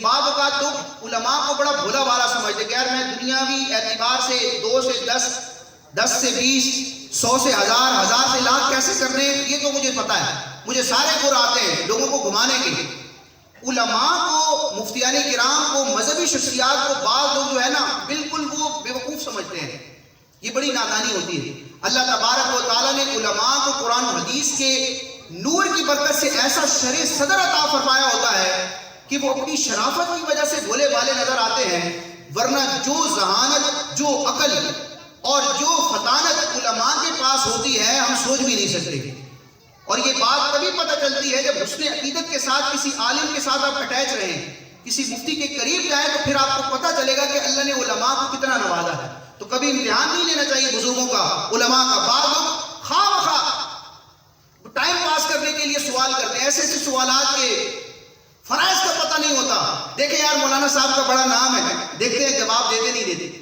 بعض اوقات لوگ علماء کو بڑا بھولا والا سمجھتے کہ یار میں دنیاوی اعتبار سے 2 سے 10 10 سے 20 100 سے 1000 1000 سے لاکھ کیسے کرنے یہ تو مجھے پتا ہے، مجھے سارے گر آتے ہیں لوگوں کو گھمانے کے. علماء کو، مفتیان کرام کو، مذہبی شخصیات کو بعض لوگ جو ہے نا بالکل وہ بیوقوف سمجھتے ہیں. یہ بڑی نادانی ہوتی ہے. اللہ تبارک و تعالیٰ نے علماء کو قرآن و حدیث کے نور کی برکت سے ایسا شرع صدر عطا فرمایا ہوتا ہے کہ وہ اپنی شرافت کی وجہ سے بھولے بھالے نظر آتے ہیں، ورنہ جو ذہانت، جو عقل اور جو فطانت علماء کے پاس ہوتی ہے ہم سوچ بھی نہیں سکتے. اور یہ بات تبھی پتہ چلتی ہے جب حسن عقیدت کے ساتھ کسی عالم کے ساتھ آپ اٹیچ رہیں، کسی مفتی کے قریب جائیں تو پھر آپ کو پتہ چلے گا کہ اللہ نے علماء کو کتنا نوازا ہے. تو کبھی امتحان نہیں لینا چاہیے بزرگوں کا، علماء کا. بعض لوگ خواہ مخواہ ٹائم پاس کرنے کے لیے سوال کرتے ہیں، ایسے ایسے سوالات کے فرائض کا پتہ نہیں ہوتا. دیکھیں یار مولانا صاحب کا بڑا نام ہے، دیکھتے ہیں جواب دیتے نہیں دیتے.